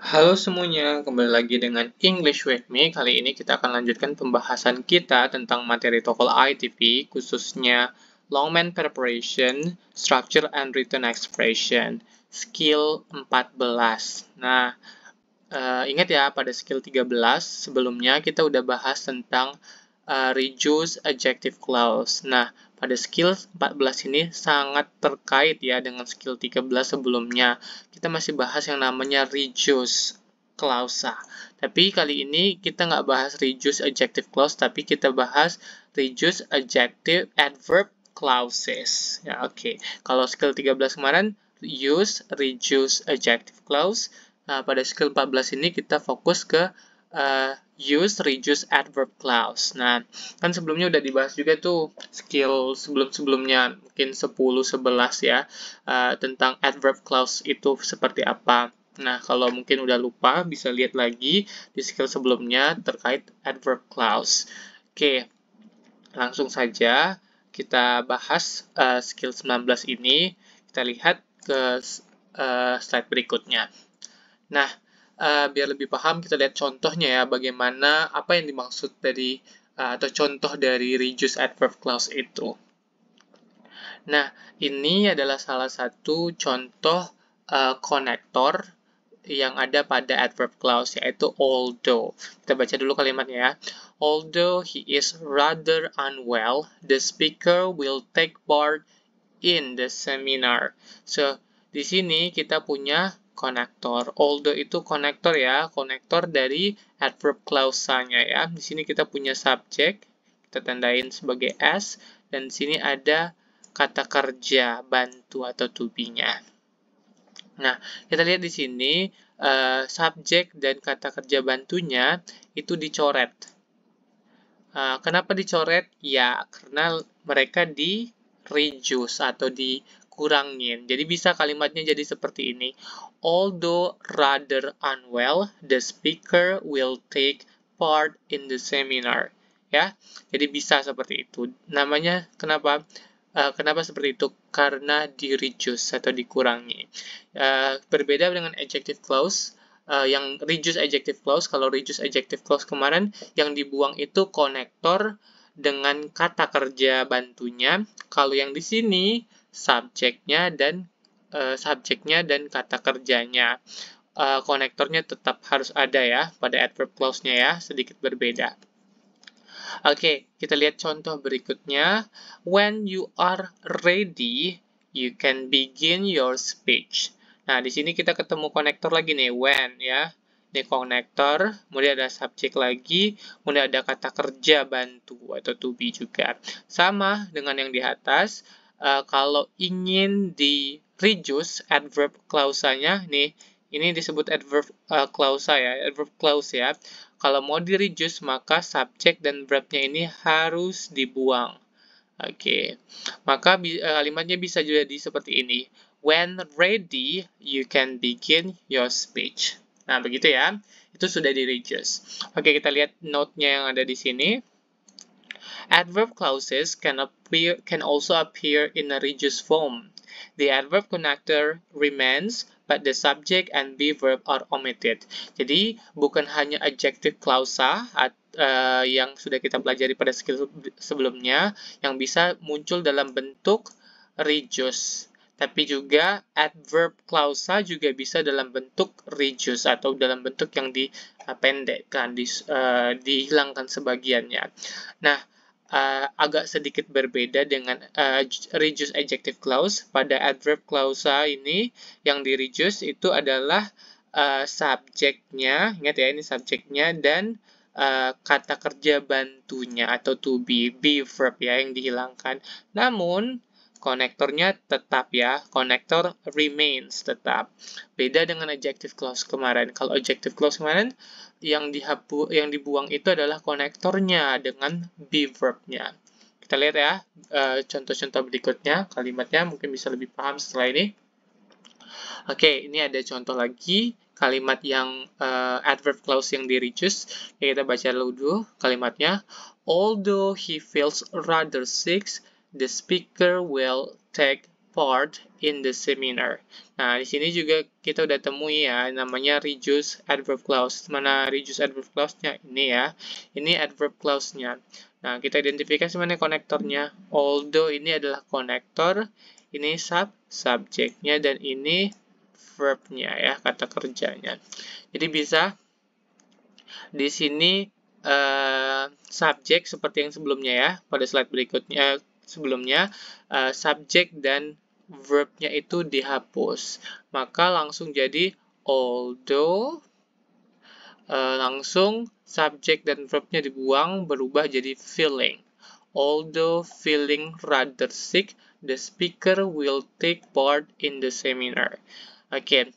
Halo semuanya, kembali lagi dengan English with me. Kali ini kita akan lanjutkan pembahasan kita tentang materi TOEFL ITP, khususnya Longman Preparation, Structure and Written Expression, skill 14. Nah, ingat ya, pada skill 13 sebelumnya kita udah bahas tentang reduce adjective clause. Nah, pada skill 14 ini sangat terkait ya dengan skill 13 sebelumnya. Kita masih bahas yang namanya reduce clausa. Tapi kali ini kita nggak bahas reduce adjective clause, tapi kita bahas reduce adjective adverb clauses. Ya, oke. Kalau skill 13 kemarin use reduce adjective clause. Nah, pada skill 14 ini kita fokus ke use reduce adverb clause. Nah, kan sebelumnya udah dibahas juga tuh skill sebelum-sebelumnya, mungkin 10, 11 ya, tentang adverb clause itu seperti apa. Nah, kalau mungkin udah lupa, bisa lihat lagi di skill sebelumnya terkait adverb clause. Oke, langsung saja kita bahas skill 19 ini. Kita lihat ke slide berikutnya. Nah, biar lebih paham, kita lihat contohnya ya, bagaimana apa yang dimaksud dari atau contoh dari reduce adverb clause itu. Nah, ini adalah salah satu contoh konektor yang ada pada adverb clause, yaitu although. Kita baca dulu kalimatnya ya. Although he is rather unwell, the speaker will take part in the seminar. So, di sini kita punya konektor. Although itu konektor ya, konektor dari adverb clause-nya ya. Di sini kita punya subjek, kita tandain sebagai S, dan di sini ada kata kerja bantu atau to be-nya. Nah, kita lihat di sini subjek dan kata kerja bantunya itu dicoret. Kenapa dicoret? Ya, karena mereka di-reduce atau dikurangin. Jadi bisa kalimatnya jadi seperti ini. Although rather unwell, the speaker will take part in the seminar. Ya, jadi bisa seperti itu. Namanya kenapa? Kenapa seperti itu? Karena di-reduce atau dikurangi. Berbeda dengan adjective clause, yang reduce adjective clause. Kalau reduce adjective clause kemarin yang dibuang itu konektor dengan kata kerja bantunya. Kalau yang di sini subjeknya dan kata kerjanya. Konektornya tetap harus ada ya pada adverb clause-nya ya, sedikit berbeda. Oke, kita lihat contoh berikutnya. When you are ready, you can begin your speech. Nah, di sini kita ketemu konektor lagi nih, when ya. Ini konektor, kemudian ada subjek lagi, kemudian ada kata kerja bantu atau to be juga. Sama dengan yang di atas, kalau ingin di reduce adverb clause-nya, nih, ini disebut adverb clause ya, adverb clause ya. Kalau mau di-reduce, maka subjek dan verb-nya ini harus dibuang. Oke, maka kalimatnya bisa jadi seperti ini. When ready, you can begin your speech. Nah, begitu ya. Itu sudah di-reduce. Oke, kita lihat note-nya yang ada di sini. Adverb clauses can also appear in a reduced form. The adverb connector remains, but the subject and be verb are omitted. Jadi, bukan hanya adjective clausa yang sudah kita pelajari pada skill sebelumnya, yang bisa muncul dalam bentuk reduce. Tapi juga adverb clausa juga bisa dalam bentuk reduce atau dalam bentuk yang dipendekkan, dihilangkan sebagiannya. Nah, agak sedikit berbeda dengan reduce adjective clause. Pada adverb clausa ini yang di reduce itu adalah subjeknya, ingat ya ini subjeknya, dan kata kerja bantunya atau to be verb ya yang dihilangkan. Namun konektornya tetap ya, konektor remains tetap. Beda dengan adjective clause kemarin. Kalau adjective clause kemarin yang dibuang itu adalah konektornya dengan be verb-nya. Kita lihat ya contoh-contoh berikutnya, kalimatnya mungkin bisa lebih paham setelah ini. Oke, ini ada contoh lagi kalimat yang adverb clause yang di-reduce. Ya, kita baca dulu kalimatnya. Although he feels rather sick, the speaker will take part in the seminar. Nah, di sini juga kita udah temui ya, namanya reduce adverb clause. Mana reduce adverb clause-nya? Ini ya. Ini adverb clause-nya. Nah, kita identifikasi mana konektornya. Although ini adalah konektor, ini subjeknya, dan ini verb-nya ya, kata kerjanya. Jadi bisa di sini subjek seperti yang sebelumnya ya, pada slide berikutnya sebelumnya, subjek dan verb-nya itu dihapus. Maka langsung jadi although, langsung subjek dan verb-nya dibuang, berubah jadi feeling. Although feeling rather sick, the speaker will take part in the seminar. Oke.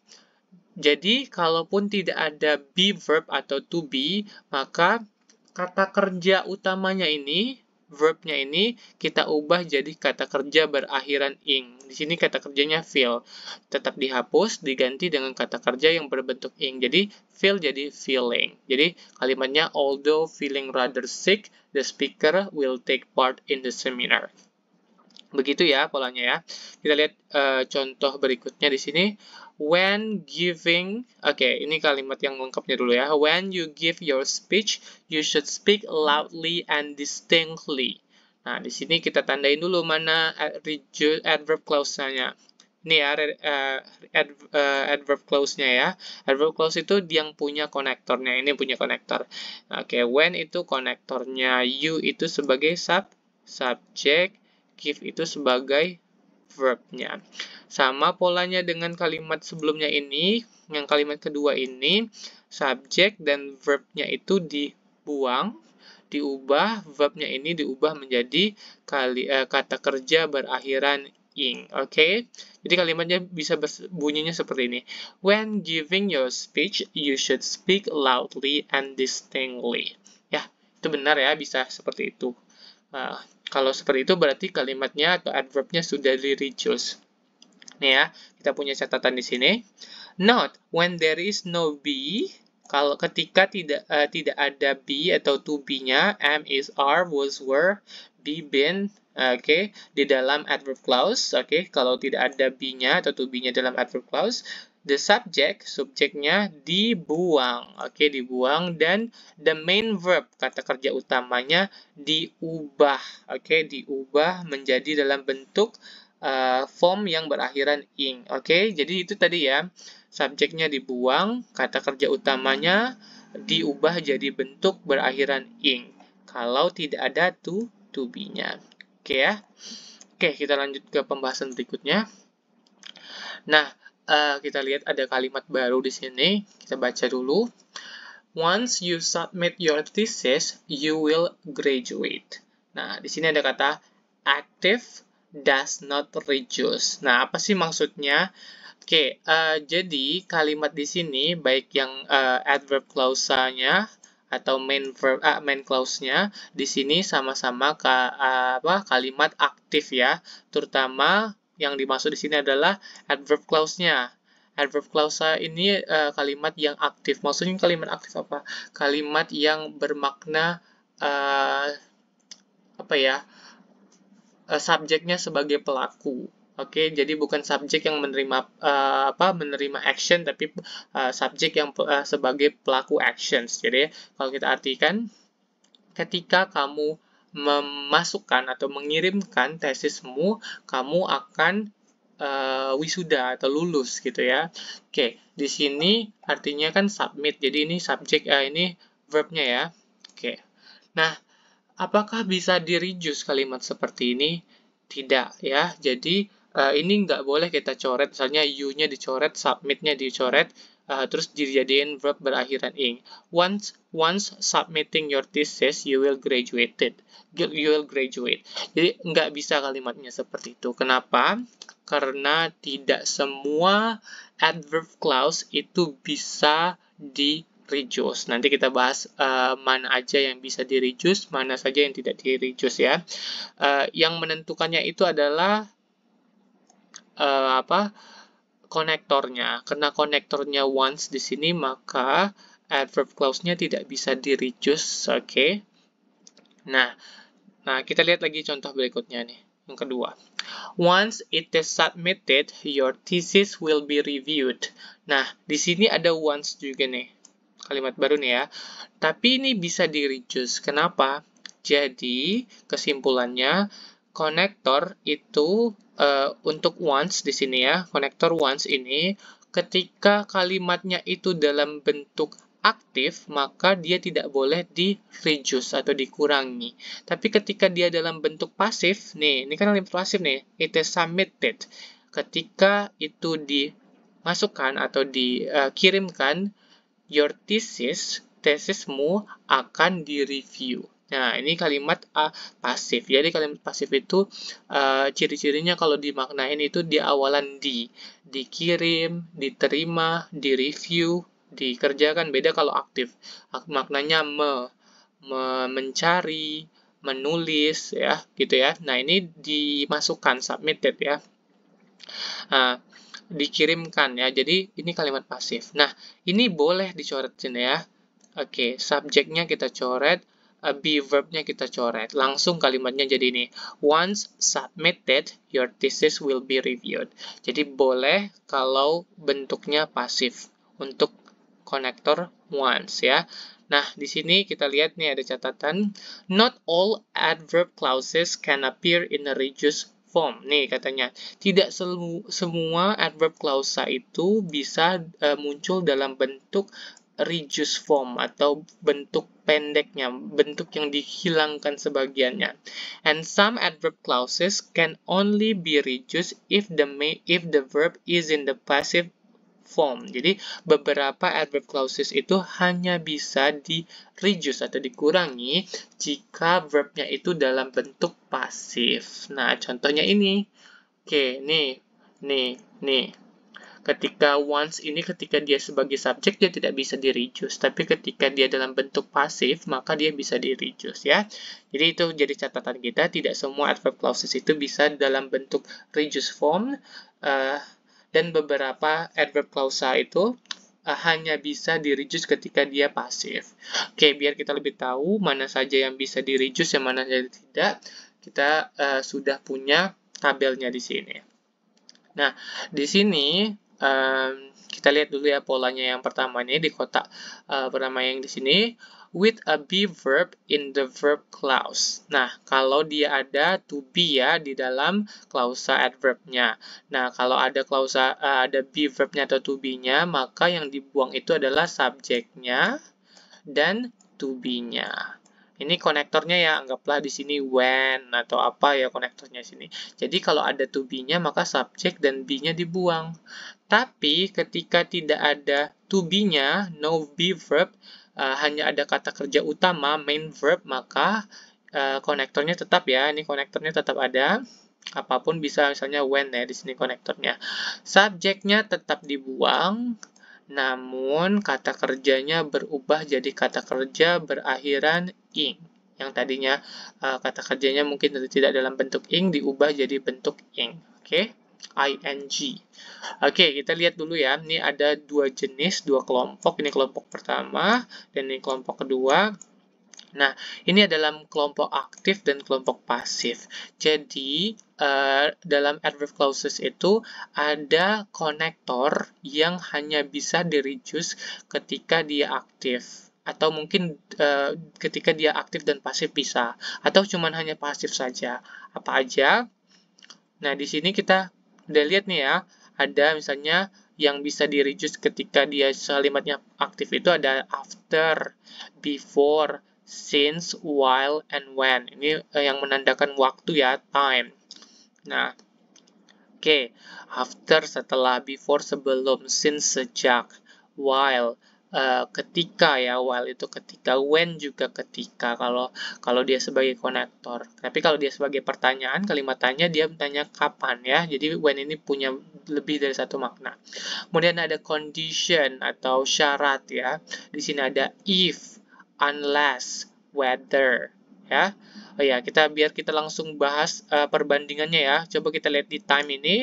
Jadi, kalaupun tidak ada be verb atau to be, maka kata kerja utamanya ini, verb-nya ini, kita ubah jadi kata kerja berakhiran ing. Di sini kata kerjanya feel. Tetap dihapus, diganti dengan kata kerja yang berbentuk ing. Jadi, feel jadi feeling. Jadi, kalimatnya, although feeling rather sick, the speaker will take part in the seminar. Begitu ya polanya ya. Kita lihat contoh berikutnya di sini. When giving, ini kalimat yang lengkapnya dulu ya. When you give your speech, you should speak loudly and distinctly. Nah, di sini kita tandain dulu mana adverb clause-nya. Ini ya adverb clause-nya ya. Adverb clause itu yang punya konektornya. Ini punya konektor. When itu konektornya, you itu sebagai subjek, give itu sebagai verb-nya. Sama polanya dengan kalimat sebelumnya ini, yang kalimat kedua ini, subjek dan verb-nya itu dibuang, diubah, verb-nya ini diubah menjadi kata kerja berakhiran ing. Jadi kalimatnya bisa bunyinya seperti ini. When giving your speech, you should speak loudly and distinctly. Ya, itu benar ya, bisa seperti itu. Kalau seperti itu berarti kalimatnya atau adverbnya sudah di-reduce. Nih ya, kita punya catatan di sini. Note, when there is no be, kalau ketika tidak ada be atau to be-nya, am, is, are, was, were, be, been, di dalam adverb clause, kalau tidak ada be-nya atau to be-nya dalam adverb clause, the subject, subjeknya dibuang, dibuang, dan the main verb, kata kerja utamanya diubah, diubah menjadi dalam bentuk form yang berakhiran ing, jadi itu tadi ya, subjeknya dibuang, kata kerja utamanya diubah jadi bentuk berakhiran ing, kalau tidak ada to be-nya, ya. Kita lanjut ke pembahasan berikutnya. Nah, kita lihat ada kalimat baru di sini. Kita baca dulu. Once you submit your thesis, you will graduate. Nah, di sini ada kata active does not reduce. Nah, apa sih maksudnya? Jadi kalimat di sini baik yang adverb clause-nya atau main clause-nya di sini sama-sama kalimat aktif ya, terutama yang dimaksud di sini adalah adverb clause-nya. Adverb clause ini kalimat yang aktif. Maksudnya kalimat aktif apa? Kalimat yang bermakna subjeknya sebagai pelaku. Jadi bukan subjek yang menerima action, tapi subjek yang sebagai pelaku actions. Jadi kalau kita artikan, ketika kamu memasukkan atau mengirimkan tesismu, kamu akan wisuda atau lulus gitu ya. Di sini artinya kan submit. Jadi ini subjek, ini verb-nya ya. Nah, apakah bisa di-reduce kalimat seperti ini? Tidak ya. Jadi ini nggak boleh kita coret. Misalnya you-nya dicoret, submit-nya dicoret, terus dijadiin verb berakhiran ing. Once submitting your thesis, you will graduate. Jadi nggak bisa kalimatnya seperti itu. Kenapa? Karena tidak semua adverb clause itu bisa di-reduce. Nanti kita bahas mana aja yang bisa di-reduce, mana saja yang tidak di-reduce ya. Yang menentukannya itu adalah konektornya. Karena konektornya once di sini, maka adverb clause-nya tidak bisa di-reduce. Nah, kita lihat lagi contoh berikutnya nih, yang kedua. Once it is submitted, your thesis will be reviewed. Nah, di sini ada once juga nih. Kalimat baru nih ya. Tapi ini bisa di-reduce. Kenapa? Jadi, kesimpulannya, konektor itu untuk once di sini ya, konektor once ini, ketika kalimatnya itu dalam bentuk aktif, maka dia tidak boleh di-reduce atau dikurangi. Tapi ketika dia dalam bentuk pasif, nih, ini kan kalimat pasif nih, it is submitted. Ketika itu dimasukkan atau dikirimkan, your tesismu akan direview. Nah, ini kalimat pasif. Jadi kalimat pasif itu ciri-cirinya kalau dimaknain itu di awalan dikirim, diterima, direview, dikerjakan. Beda kalau aktif. Maknanya mencari, menulis ya, gitu ya. Nah, ini dimasukkan submitted ya. Dikirimkan ya. Jadi ini kalimat pasif. Nah, ini boleh dicoret sini ya. Oke, subjeknya kita coret, be verbnya kita coret. Langsung kalimatnya jadi ini. Once submitted, your thesis will be reviewed. Jadi boleh kalau bentuknya pasif untuk konektor once ya. Nah, di sini kita lihat nih ada catatan. Not all adverb clauses can appear in a reduced form. Nih katanya, tidak semua adverb clausa itu bisa muncul dalam bentuk reduced form atau bentuk pendeknya, bentuk yang dihilangkan sebagiannya. And some adverb clauses can only be reduced if the verb is in the passive form. Jadi beberapa adverb clauses itu hanya bisa di-reduce atau dikurangi jika verbnya itu dalam bentuk pasif. Nah, contohnya ini. Oke, nih. Ketika once ini ketika dia sebagai subjek dia tidak bisa di-reduce, tapi ketika dia dalam bentuk pasif maka dia bisa di-reduce ya. Jadi itu jadi catatan kita, tidak semua adverb clauses itu bisa dalam bentuk reduce form dan beberapa adverb clausa itu hanya bisa di-reduce ketika dia pasif. Oke, biar kita lebih tahu mana saja yang bisa di-reduce yang mana saja tidak, kita sudah punya tabelnya di sini. Nah, di sini kita lihat dulu ya polanya yang pertama ini di kotak pertama yang di sini, with a be verb in the verb clause. Nah, kalau dia ada to be ya di dalam klausa adverbnya. Nah, kalau ada klausa ada be verbnya atau to be-nya, maka yang dibuang itu adalah subjeknya dan to be-nya. Ini konektornya ya, anggaplah di sini when atau apa ya konektornya sini. Jadi kalau ada to be-nya maka subjek dan be-nya dibuang. Tapi ketika tidak ada to be-nya, no be verb, hanya ada kata kerja utama, main verb, maka konektornya tetap ya, ini konektornya tetap ada. Apapun bisa misalnya when ya di sini konektornya. Subjeknya tetap dibuang, namun kata kerjanya berubah jadi kata kerja berakhiran ing. Yang tadinya kata kerjanya mungkin tidak dalam bentuk ing diubah jadi bentuk ing. Oke, ing. Oke, kita lihat dulu ya. Ini ada dua jenis, dua kelompok. Ini kelompok pertama dan ini kelompok kedua. Nah, ini adalah kelompok aktif dan kelompok pasif. Jadi, dalam adverb clauses itu ada konektor yang hanya bisa di-reduce ketika dia aktif. Atau mungkin ketika dia aktif dan pasif bisa. Atau cuma hanya pasif saja. Apa aja? Nah, di sini kita udah lihat nih ya. Ada misalnya yang bisa di-reduce ketika dia kalimatnya aktif itu ada after, before, since, while, and when. Ini yang menandakan waktu ya, time. Nah, oke. After setelah, before sebelum, since sejak, while ketika ya, while itu ketika, when juga ketika kalau dia sebagai konektor. Tapi kalau dia sebagai pertanyaan, kalimat tanya dia bertanya kapan ya. Jadi when ini punya lebih dari satu makna. Kemudian ada condition atau syarat ya. Di sini ada if, unless, whether ya. Oh ya, biar kita langsung bahas perbandingannya ya. Coba kita lihat di time ini.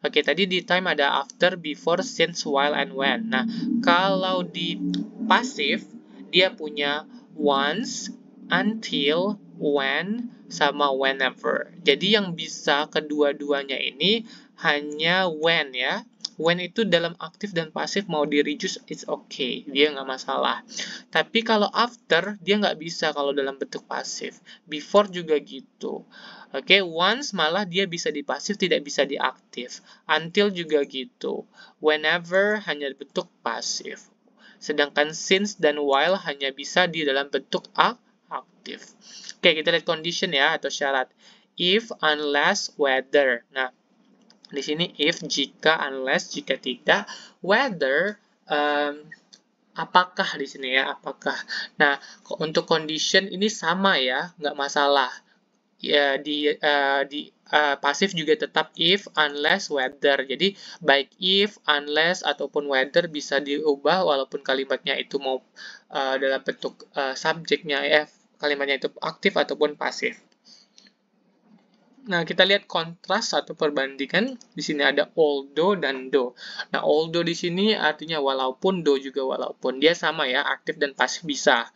Oke, tadi di time ada after, before, since, while, and when. Nah, kalau di pasif dia punya once, until, when sama whenever. Jadi yang bisa kedua-duanya ini hanya when ya. When itu dalam aktif dan pasif mau di reduce, it's okay, dia nggak masalah. Tapi kalau after, dia nggak bisa kalau dalam bentuk pasif. Before juga gitu. Oke, once malah dia bisa di pasif, tidak bisa di aktif. Until juga gitu. Whenever hanya bentuk pasif. Sedangkan since dan while hanya bisa di dalam bentuk aktif. Oke, kita lihat condition ya, atau syarat. If, unless, whether. Nah, di sini if, jika, unless, jika tidak, whether, apakah di sini ya, apakah. Nah, untuk condition ini sama ya, nggak masalah. Ya, di pasif juga tetap if, unless, whether. Jadi, baik if, unless, ataupun whether bisa diubah walaupun kalimatnya itu mau dalam bentuk subjeknya ya, kalimatnya itu aktif ataupun pasif. Nah, kita lihat kontras atau perbandingan. Di sini ada although dan though. Nah, although di sini artinya walaupun, though juga walaupun. Dia sama ya, aktif dan pasif bisa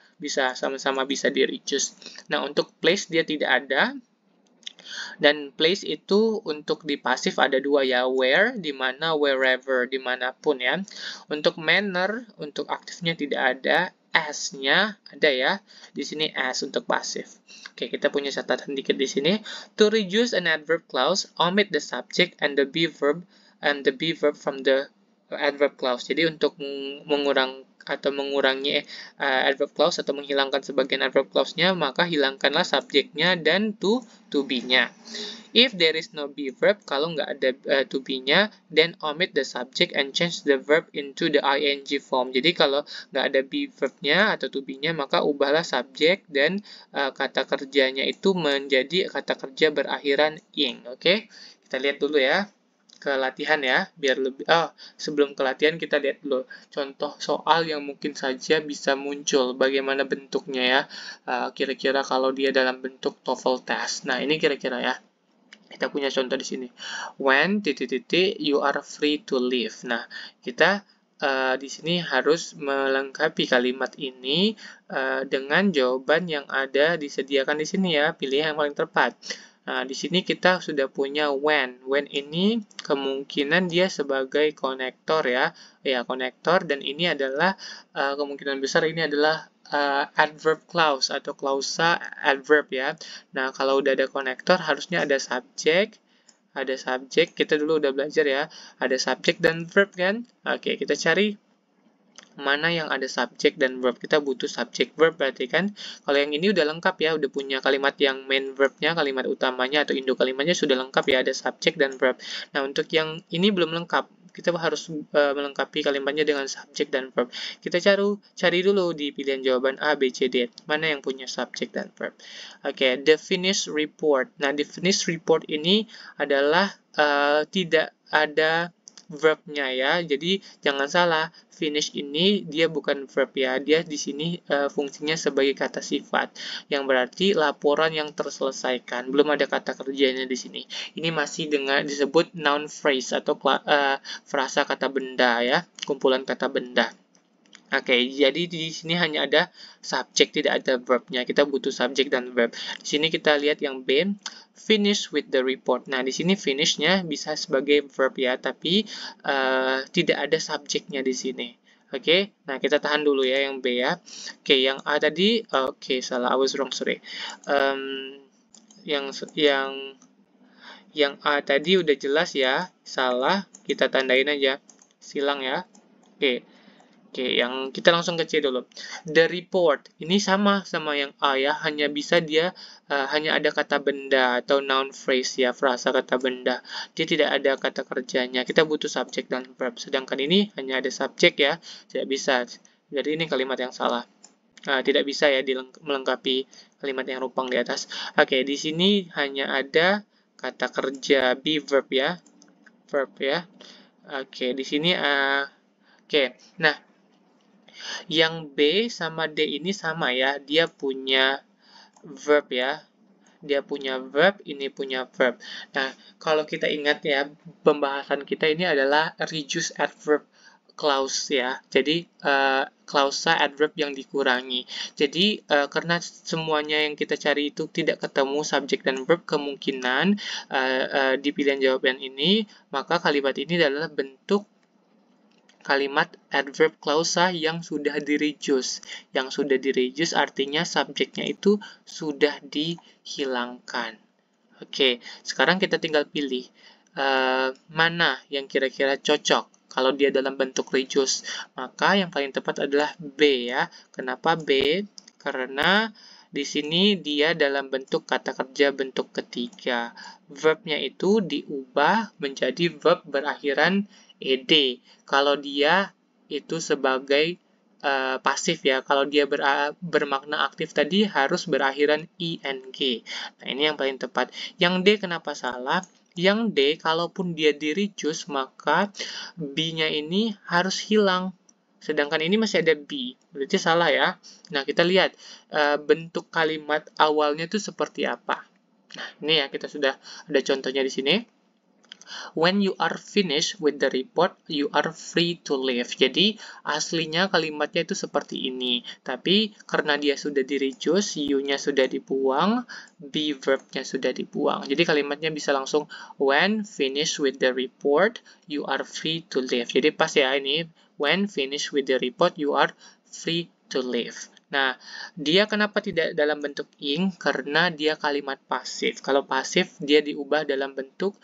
sama-sama bisa di reduce. Nah, untuk place dia tidak ada. Dan place itu untuk di pasif ada dua ya, where, di mana, wherever, dimanapun ya. Untuk manner, untuk aktifnya tidak ada. As-nya ada ya, di sini as untuk pasif. Oke, kita punya catatan dikit di sini. To reduce an adverb clause, omit the subject and the be verb from the adverb clause. Jadi untuk mengurangi adverb clause atau menghilangkan sebagian adverb clause-nya, maka hilangkanlah subjeknya dan to be-nya. If there is no be verb, kalau nggak ada to be-nya, then omit the subject and change the verb into the ing form. Jadi kalau nggak ada be verb-nya atau to be-nya, maka ubahlah subjek dan kata kerjanya itu menjadi kata kerja berakhiran ing. Oke? Kita lihat dulu ya ke latihan ya, biar lebih sebelum ke latihan kita lihat dulu contoh soal yang mungkin saja bisa muncul, bagaimana bentuknya ya, kira-kira kalau dia dalam bentuk TOEFL test. Nah, ini kira-kira ya. Kita punya contoh di sini. When you are free to leave. Nah, kita di sini harus melengkapi kalimat ini dengan jawaban yang ada disediakan di sini ya. Pilih yang paling tepat. Nah, di sini kita sudah punya when. When ini kemungkinan dia sebagai konektor ya. Ya, konektor, dan ini adalah kemungkinan besar ini adalah adverb clause atau klausa adverb ya. Nah, kalau udah ada konektor harusnya ada subjek, kita dulu udah belajar ya, ada subjek dan verb kan. Oke, kita cari mana yang ada subjek dan verb. Kita butuh subjek verb berarti kan. Kalau yang ini udah lengkap ya, udah punya kalimat yang main verbnya, kalimat utamanya atau indo kalimatnya sudah lengkap ya, ada subjek dan verb. Nah, untuk yang ini belum lengkap, kita harus melengkapi kalimatnya dengan subjek dan verb. Kita cari dulu di pilihan jawaban A, B, C, D. Mana yang punya subjek dan verb. Oke, the finished report. Nah, the finished report ini adalah tidak ada verb-nya ya. Jadi jangan salah, finish ini dia bukan verb ya. Dia di sini fungsinya sebagai kata sifat, yang berarti laporan yang terselesaikan. Belum ada kata kerjanya di sini. Ini masih dengan disebut noun phrase atau frasa kata benda ya, kumpulan kata benda. Oke, jadi di sini hanya ada subjek, tidak ada verb-nya. Kita butuh subjek dan verb. Di sini kita lihat yang B, finish with the report. Nah, di sini finish-nya bisa sebagai verb ya, tapi tidak ada subjeknya di sini. Oke, nah kita tahan dulu ya yang B ya. Oke, yang A tadi, oke salah, I was wrong, sorry. Yang A tadi udah jelas ya, salah, kita tandain aja, silang ya. Oke. Oke, yang kita langsung ke C dulu. The report ini sama yang A ya, hanya bisa dia hanya ada kata benda atau noun phrase ya, frasa kata benda. Dia tidak ada kata kerjanya. Kita butuh subjek dan verb. Sedangkan ini hanya ada subjek ya, tidak bisa. Jadi ini kalimat yang salah. Tidak bisa ya melengkapi kalimat yang rupang di atas. Oke, di sini hanya ada kata kerja be verb ya, verb ya. Oke, di sini oke. Nah, yang B sama D ini sama ya, dia punya verb ya. Dia punya verb, ini punya verb. Nah, kalau kita ingat ya, pembahasan kita ini adalah reduce adverb clause ya. Jadi klausa adverb yang dikurangi. Jadi karena semuanya yang kita cari itu tidak ketemu subjek dan verb, kemungkinan di pilihan jawaban ini, maka kalimat ini adalah bentuk kalimat adverb klausa yang sudah di-reduce. Yang sudah di-reduce artinya subjeknya itu sudah dihilangkan. Oke, sekarang kita tinggal pilih mana yang kira-kira cocok. Kalau dia dalam bentuk reduce, maka yang paling tepat adalah B ya. Kenapa B? Karena di sini dia dalam bentuk kata kerja bentuk ketiga. Verbnya itu diubah menjadi verb berakhiran ed. Kalau dia itu sebagai pasif ya. Kalau dia bermakna aktif tadi harus berakhiran ing. Nah, ini yang paling tepat. Yang D kenapa salah? Yang D, kalaupun dia di-reduce, maka B-nya ini harus hilang. Sedangkan ini masih ada B. Berarti salah ya. Nah, kita lihat bentuk kalimat awalnya itu seperti apa. Nah, ini ya, kita sudah ada contohnya di sini. When you are finished with the report, you are free to leave. Jadi, aslinya kalimatnya itu seperti ini. Tapi, karena dia sudah di-reduce, you-nya sudah dibuang, be verb-nya sudah dibuang. Jadi, kalimatnya bisa langsung, when finished with the report, you are free to leave. Jadi, pas ya ini, when finished with the report, you are free to leave. Nah, dia kenapa tidak dalam bentuk ing? Karena dia kalimat pasif. Kalau pasif, dia diubah dalam bentuk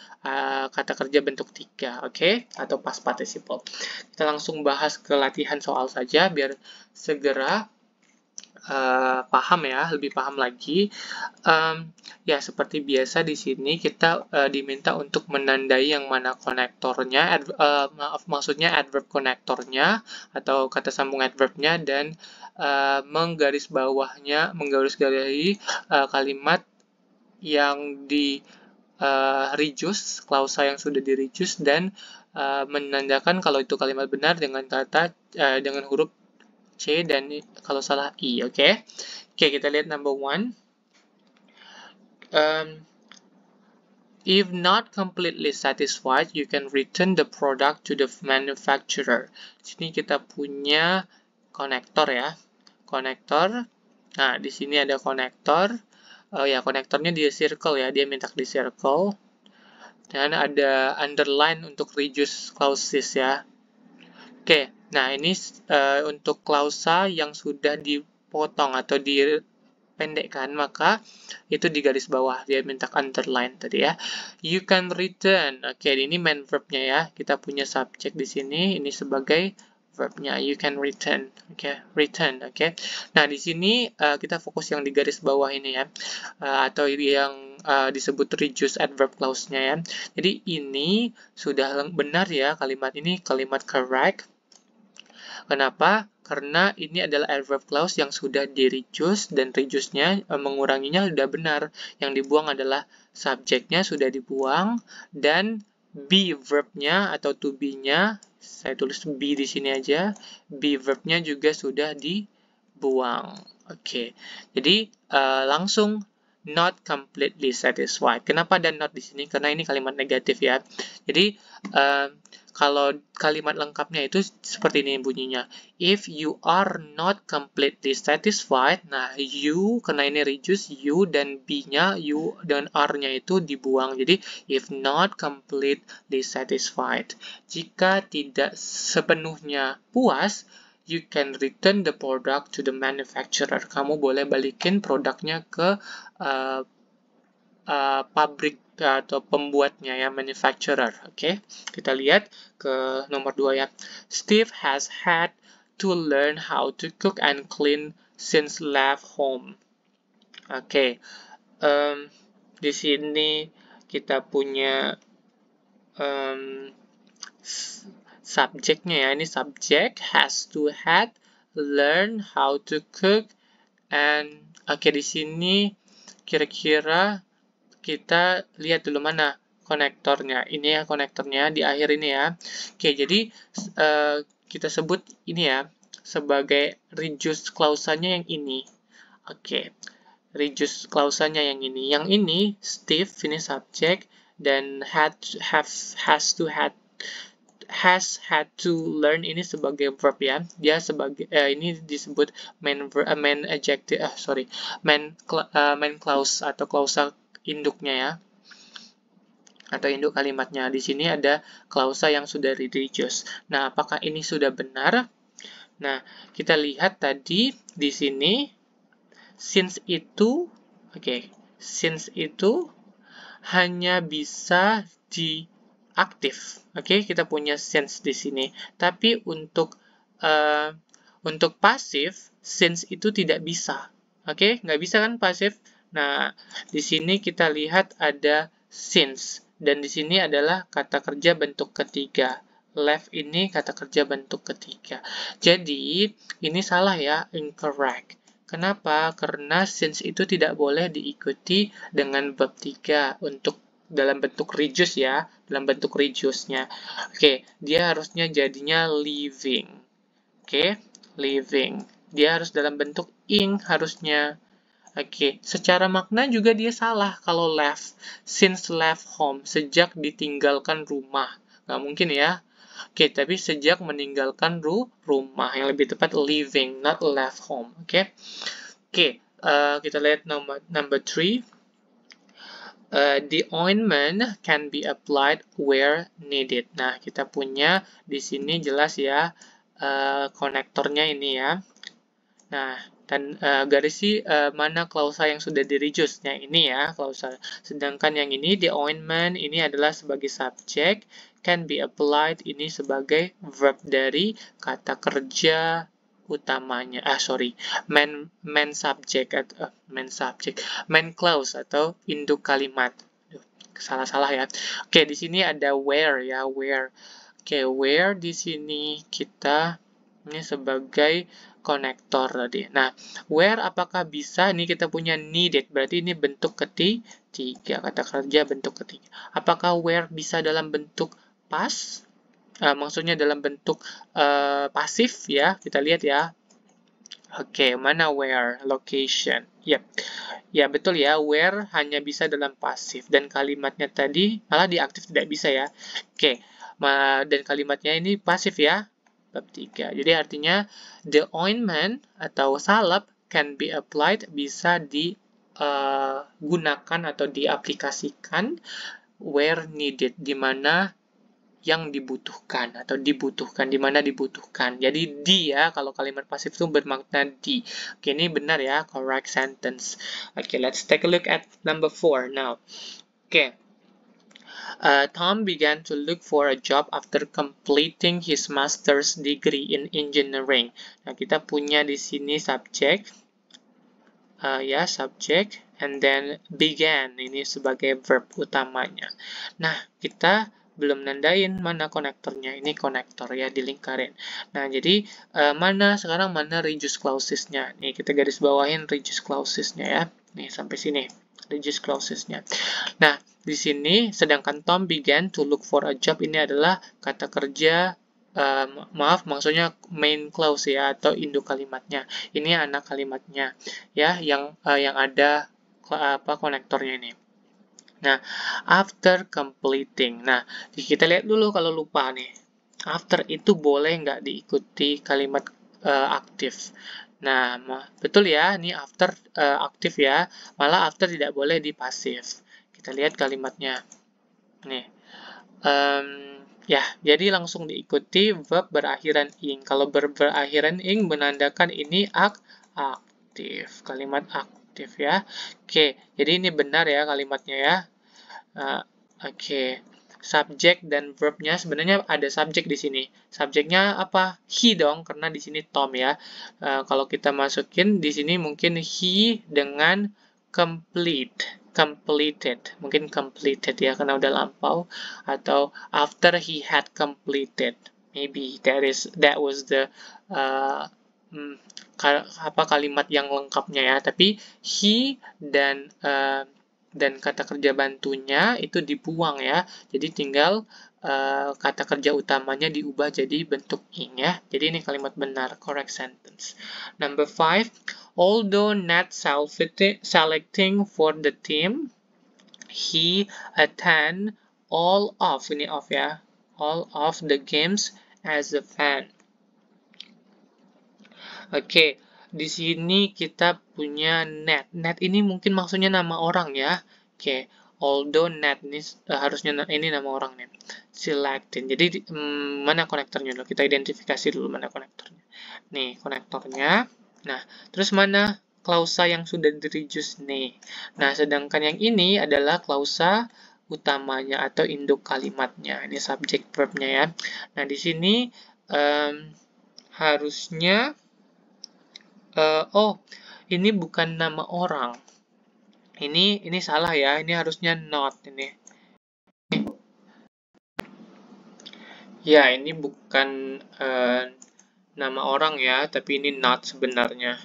kata kerja bentuk 3, oke? Atau past participle. Kita langsung bahas ke latihan soal saja, biar segera paham ya, lebih paham lagi. Ya, seperti biasa di sini kita diminta untuk menandai yang mana konektornya, maksudnya adverb konektornya atau kata sambung adverbnya, dan menggarisbawahi kalimat yang di reduce, klausa yang sudah di reduce, dan menandakan kalau itu kalimat benar dengan dengan huruf C dan kalau salah I, oke? Oke, kita lihat number 1. If not completely satisfied, you can return the product to the manufacturer. Sini kita punya konektor ya. Konektor. Nah, di sini ada konektor. Oh ya, konektornya di circle ya. Dia minta di circle. Dan ada underline untuk reduce clauses ya. Oke. Nah, ini untuk klausa yang sudah dipotong atau dipendekkan, maka itu di garis bawah. Dia minta underline tadi ya. You can return. Oke, ini main verbnya ya. Kita punya subjek di sini. Ini sebagai verbnya. You can return. Oke, return. Oke. Nah, di sini kita fokus yang di garis bawah ini ya. Atau yang disebut reduce adverb clause-nya ya. Jadi, ini sudah benar ya. Kalimat ini kalimat correct. Kenapa? Karena ini adalah adverb clause yang sudah di-reduce, dan reduce-nya, menguranginya sudah benar. Yang dibuang adalah subjeknya sudah dibuang, dan be verb-nya atau to be-nya, saya tulis be di sini aja, be verb-nya juga sudah dibuang. Oke, jadi langsung not completely satisfied. Kenapa ada not di sini? Karena ini kalimat negatif ya. Jadi kalau kalimat lengkapnya itu seperti ini bunyinya. If you are not completely satisfied, nah you, karena ini reduce, you dan be-nya, you dan are-nya itu dibuang. Jadi, if not completely satisfied. Jika tidak sepenuhnya puas, you can return the product to the manufacturer. Kamu boleh balikin produknya ke pabrik atau pembuatnya ya, manufacturer. Oke, kita lihat ke nomor 2 ya. Steve has had to learn how to cook and clean since left home. Oke, di sini kita punya subjeknya ya. Ini subjek, has to had, learn how to cook, and oke, di sini kira-kira kita lihat dulu mana konektornya. Ini ya konektornya di akhir ini ya. Oke, jadi kita sebut ini ya sebagai reduce klausanya yang ini. Oke, reduce klausanya yang ini. Yang ini Steve, ini subjek, dan has to had has had to learn ini sebagai verb ya. Dia sebagai ini disebut main adjective main clause atau klausa induknya ya. Atau induk kalimatnya. Di sini ada klausa yang sudah reduced. Nah, apakah ini sudah benar? Nah, kita lihat tadi di sini since itu since itu hanya bisa diaktif. Kita punya since di sini. Tapi untuk pasif, since itu tidak bisa. Nggak bisa kan pasif? Nah, di sini kita lihat ada since. Dan di sini adalah kata kerja bentuk ketiga. Left ini kata kerja bentuk ketiga. Jadi, ini salah ya, incorrect. Kenapa? Karena since itu tidak boleh diikuti dengan verb 3 untuk dalam bentuk reduce ya, dalam bentuk reduce-nya. Dia harusnya jadinya living. Living. Dia harus dalam bentuk ing harusnya. Secara makna juga dia salah kalau left. Since left home, sejak ditinggalkan rumah. Nggak mungkin ya. Tapi sejak meninggalkan rumah. Yang lebih tepat living, not left home. Kita lihat number 3. The ointment can be applied where needed. Nah, kita punya di sini jelas ya konektornya ini ya. Nah, dan garisi mana klausa yang sudah di-reduce? Nah, ini ya klausa. Sedangkan yang ini, the ointment, ini adalah sebagai subjek, can be applied, ini sebagai verb dari kata kerja utamanya. Main subject, main clause atau induk kalimat. Salah-salah ya. Di sini ada where ya, where. Where di sini kita ini sebagai konektor tadi. Nah, where apakah bisa? Ini kita punya needed, berarti ini bentuk ketiga, kata kerja bentuk ketiga. Apakah where bisa dalam bentuk past? Maksudnya dalam bentuk pasif ya, kita lihat ya. Mana where? Location. Ya, betul ya, where hanya bisa dalam pasif, dan kalimatnya tadi malah diaktif tidak bisa ya. Dan kalimatnya ini pasif ya. Bab 3. Jadi artinya the ointment atau salep can be applied, bisa digunakan atau diaplikasikan where needed, di mana yang dibutuhkan atau dibutuhkan, di mana dibutuhkan. Jadi di ya, kalau kalimat pasif itu bermakna di. Ini benar ya, correct sentence. Let's take a look at number 4 now. Tom began to look for a job after completing his master's degree in engineering. Nah, kita punya di sini subjek, subjek, and then began, ini sebagai verb utamanya. Nah, kita belum nandain mana konektornya, ini konektor ya, dilingkarin. Nah, jadi sekarang mana reduce clauses-nya? Nih, kita garis bawahin reduce clauses-nya ya. Nih, sampai sini. Reduce clauses-nya. Nah, di sini, sedangkan Tom began to look for a job, ini adalah kata kerja, maksudnya main clause ya, atau induk kalimatnya. Ini anak kalimatnya, ya, yang ada konektornya ini. Nah, after completing. Nah, kita lihat dulu kalau lupa nih. After itu boleh nggak diikuti kalimat aktif. Nah, betul ya, ini after aktif ya. Malah after tidak boleh di pasif. Kita lihat kalimatnya. Nih. Jadi langsung diikuti verb berakhiran ing. Kalau berakhiran ing menandakan ini aktif. Kalimat aktif ya. Jadi ini benar ya kalimatnya ya. Subjek dan verbnya sebenarnya ada subjek di sini. Subjeknya apa? He dong, karena di sini Tom ya. Kalau kita masukin di sini mungkin he dengan completed, mungkin completed ya karena udah lampau, atau after he had completed. Maybe that was the kalimat yang lengkapnya ya. Tapi he dan kata kerja bantunya itu dibuang ya. Jadi tinggal kata kerja utamanya diubah jadi bentuk ing ya. Jadi ini kalimat benar, correct sentence. Number 5, although not selecting for the team, he attend all of, ini of ya, all of the games as a fan. Oke, di sini kita punya Ned. Ned ini mungkin maksudnya nama orang ya. Oke, although Ned ini harusnya ini nama orang nih. Selected. Jadi mana konektornya dulu? Kita identifikasi dulu mana konektornya. Nih, konektornya. Nah, terus mana klausa yang sudah di-reduce nih. Nah, sedangkan yang ini adalah klausa utamanya atau induk kalimatnya. Ini subject verb-nya ya. Nah, di sini harusnya oh, ini bukan nama orang. Ini salah ya. Ini harusnya not ini. Ya, ini bukan nama orang ya, tapi ini not sebenarnya.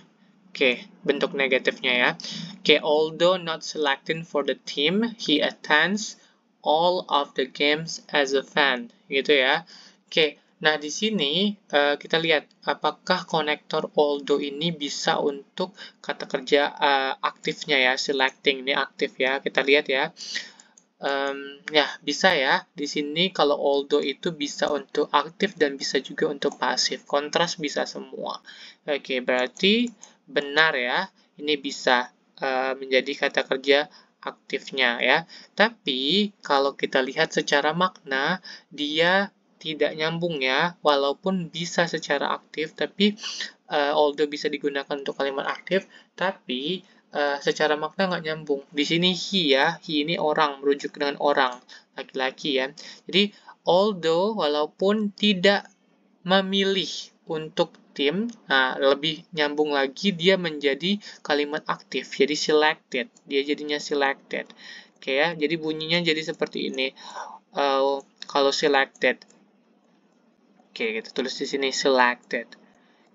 Oke, bentuk negatifnya ya. Oke, although not selected for the team, he attends all of the games as a fan. Gitu ya. Oke, nah di sini kita lihat apakah konektor although ini bisa untuk kata kerja aktifnya ya, selecting ini aktif ya. Kita lihat ya. Ya, bisa ya. Di sini kalau although itu bisa untuk aktif dan bisa juga untuk pasif. Kontras bisa semua. Oke, berarti benar ya. Ini bisa menjadi kata kerja aktifnya ya. Tapi kalau kita lihat secara makna, dia tidak nyambung ya. Walaupun bisa secara aktif, tapi although bisa digunakan untuk kalimat aktif, tapi secara makna nggak nyambung. Di sini he ya, he ini orang, merujuk dengan orang, laki-laki ya. Jadi, although walaupun tidak memilih untuk tim, nah lebih nyambung lagi dia menjadi kalimat aktif, jadi selected. Dia jadinya selected. Oke ya, jadi bunyinya jadi seperti ini. Kalau selected. Oke, kita tulis di sini selected.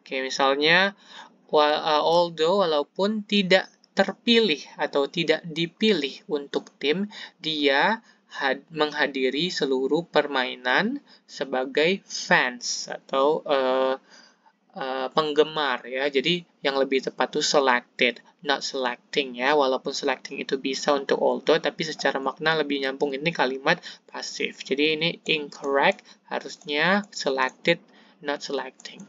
Oke, misalnya although walaupun tidak terpilih atau tidak dipilih untuk tim, dia menghadiri seluruh permainan sebagai fans atau penggemar ya. Jadi yang lebih tepat tuh selected, not selecting ya. Walaupun selecting itu bisa untuk although, tapi secara makna lebih nyambung ini kalimat pasif. Jadi ini incorrect, harusnya selected, not selecting.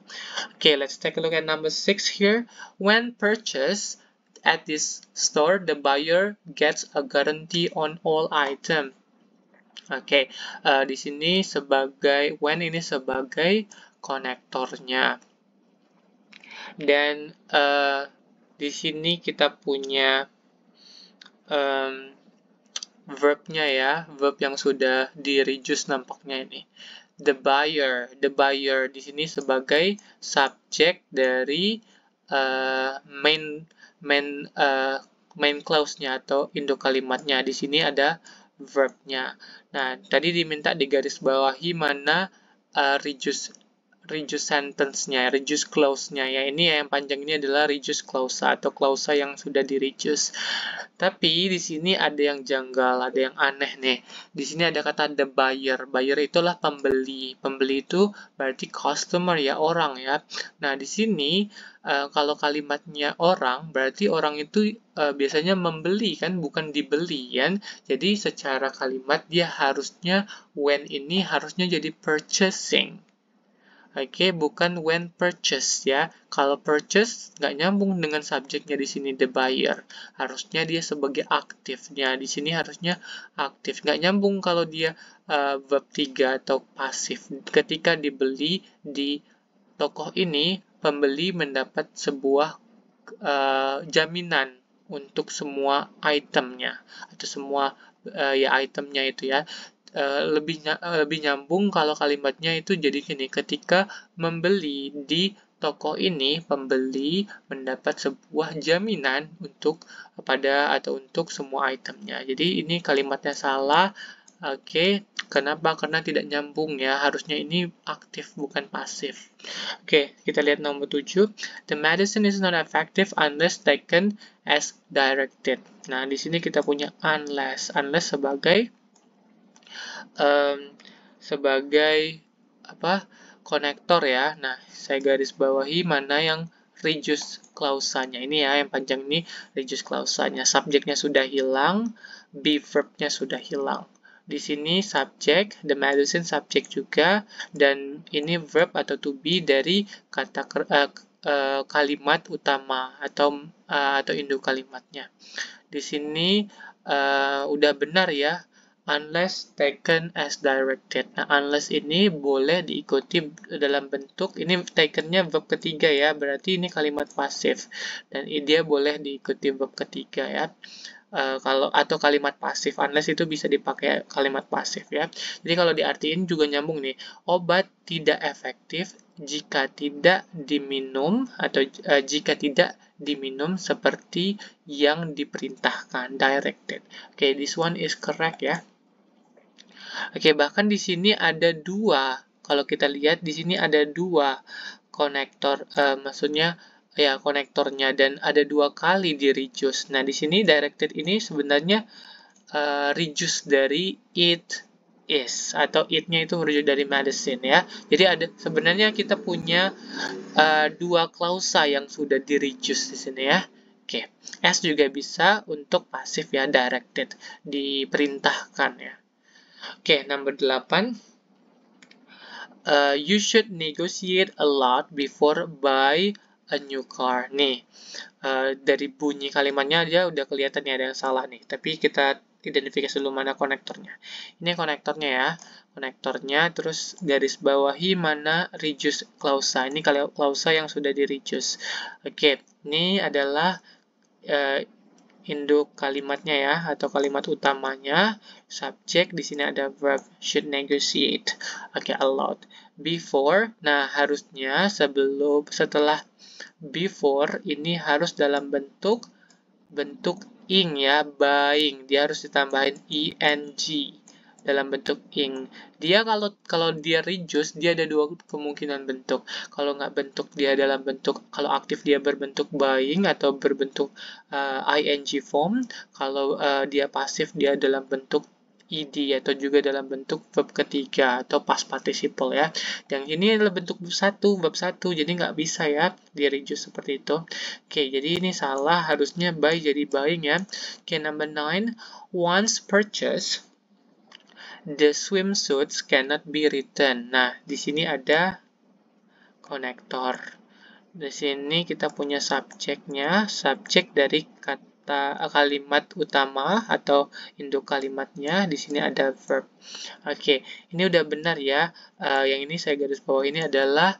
Okay, let's take a look at number 6 here. When purchased at this store, the buyer gets a guarantee on all item. Oke, di sini sebagai when ini sebagai konektornya. Dan di sini kita punya verbnya ya, verb yang sudah di-reduce nampaknya ini. The buyer di sini sebagai subjek dari main clause-nya atau induk kalimatnya. Di sini ada verb-nya. Nah, tadi diminta digarisbawahi mana reduce sentence-nya, reduce clause-nya ya. Ini yang panjang ini adalah reduce clause atau klausa yang sudah di-reduce. Tapi di sini ada yang janggal, ada yang aneh nih. Di sini ada kata the buyer. Buyer itulah pembeli. Pembeli itu berarti customer ya, orang ya. Nah, di sini kalau kalimatnya orang, berarti orang itu biasanya membeli kan, bukan dibeli kan. Jadi secara kalimat dia harusnya when ini harusnya jadi purchasing. Oke, bukan when purchased ya. Kalau purchase nggak nyambung dengan subjeknya di sini the buyer. Harusnya dia sebagai aktifnya. Di sini harusnya aktif. Nggak nyambung kalau dia verb 3 atau pasif. Ketika dibeli di toko ini, pembeli mendapat sebuah jaminan untuk semua itemnya atau semua ya itemnya itu ya. Lebih nyambung kalau kalimatnya itu jadi gini, ketika membeli di toko ini, pembeli mendapat sebuah jaminan untuk untuk semua itemnya. Jadi ini kalimatnya salah. Oke, kenapa? Karena tidak nyambung ya. Harusnya ini aktif bukan pasif. Oke, kita lihat nomor 7. The medicine is not effective unless taken as directed. Nah, di sini kita punya unless. Unless sebagai konektor ya. Nah, saya garis bawahi mana yang reduce klausanya. Ini ya, yang panjang ini reduce klausanya. Subjeknya sudah hilang, be verb-nya sudah hilang. di sini subjek, the medicine subjek juga, dan ini verb atau to be dari kata kalimat utama atau induk kalimatnya. Di sini udah benar ya, unless taken as directed. Nah, unless ini boleh diikuti dalam bentuk, ini taken-nya verb ketiga ya, berarti ini kalimat pasif. Dan dia boleh diikuti verb ketiga ya. Atau kalimat pasif, unless itu bisa dipakai kalimat pasif ya. Jadi kalau diartiin juga nyambung nih, obat tidak efektif jika tidak diminum atau jika tidak diminum seperti yang diperintahkan, directed. Oke, this one is correct ya. Oke, bahkan di sini ada dua. Kalau kita lihat di sini ada dua konektor, maksudnya ya konektornya, dan ada dua kali di reduce. Nah, di sini directed ini sebenarnya reduce dari it is, atau it-nya itu merujuk dari medicine ya. Jadi sebenarnya kita punya dua klausa yang sudah di reduce di sini ya. Oke, S juga bisa untuk pasif ya, directed, diperintahkan ya. Oke, number 8. You should negotiate a lot before buy a new car. Nih, dari bunyi kalimatnya aja udah kelihatan nih ada yang salah nih. Tapi kita identifikasi dulu mana konektornya. Ini konektornya ya. Konektornya, terus garis bawahi mana reduce klausa. Ini klausa yang sudah di reduce. Oke, ini adalah induk kalimatnya ya, atau kalimat utamanya. Subjek, di sini ada verb should negotiate. Oke, a lot. Before, nah harusnya setelah before ini harus dalam bentuk ing ya, buying. Dia harus ditambahin ing dalam bentuk ing. Dia kalau dia reduce, dia ada dua kemungkinan bentuk. Kalau nggak bentuk dia dalam bentuk, kalau aktif dia berbentuk buying atau berbentuk ing form. Kalau dia pasif dia dalam bentuk ed atau juga dalam bentuk verb ketiga atau past participle ya. Yang ini adalah bentuk verb satu, jadi nggak bisa ya di reduce seperti itu. Oke, jadi ini salah, harusnya buy jadi buying ya. Oke, number 9. Once purchased, the swimsuits cannot be returned. Nah, di sini ada konektor. Di sini kita punya subjeknya, subjek dari kalimat utama atau induk kalimatnya. Di sini ada verb. Oke, ini udah benar ya. Yang ini saya garis bawah ini adalah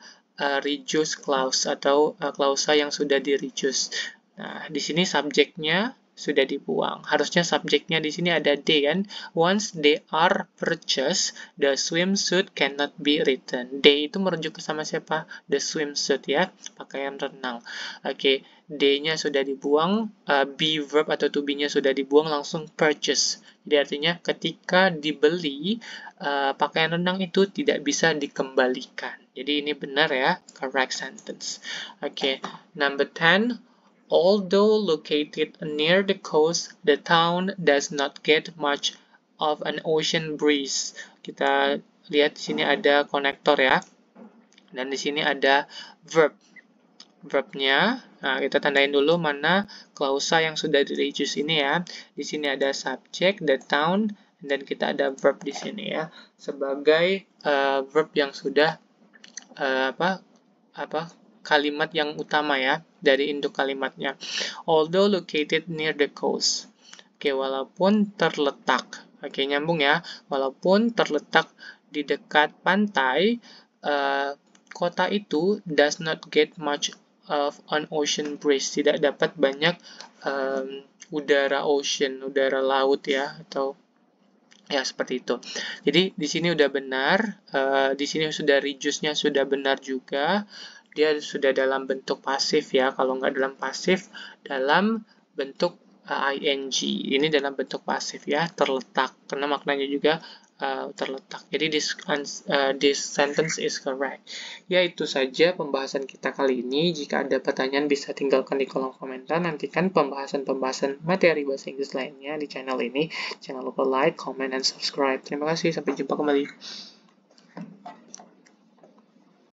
reduce clause atau klausa yang sudah di reduce. Nah, di sini subjeknya sudah dibuang. Harusnya subjeknya di sini ada they kan. Once they are purchased, the swimsuit cannot be returned. They itu merujuk ke sama siapa? The swimsuit ya, pakaian renang. Oke, they-nya sudah dibuang, be verb atau to be-nya sudah dibuang, langsung purchase. Jadi artinya ketika dibeli, pakaian renang itu tidak bisa dikembalikan. Jadi ini benar ya, correct sentence. Oke, number 10. Although located near the coast, the town does not get much of an ocean breeze. Kita lihat di sini ada konektor ya. Dan di sini ada verb. Verbnya, nah kita tandain dulu mana klausa yang sudah di reduce ini ya. Di sini ada subject, the town, dan kita ada verb di sini ya. Sebagai verb yang sudah kalimat yang utama ya, dari induk kalimatnya. Although located near the coast. Oke, walaupun terletak. Oke, nyambung ya. Walaupun terletak di dekat pantai, kota itu does not get much of an ocean breeze. Tidak dapat banyak udara ocean, udara laut ya, atau ya seperti itu. Jadi di sini udah benar, di sini sudah reduce-nya sudah benar juga. Dia sudah dalam bentuk pasif ya. Kalau nggak dalam pasif, dalam bentuk ing. Ini dalam bentuk pasif ya, terletak. Karena maknanya juga terletak. Jadi this sentence is correct. Ya, itu saja pembahasan kita kali ini. Jika ada pertanyaan bisa tinggalkan di kolom komentar. Nantikan pembahasan materi bahasa Inggris lainnya di channel ini. Jangan lupa like, comment, dan subscribe. Terima kasih. Sampai jumpa kembali.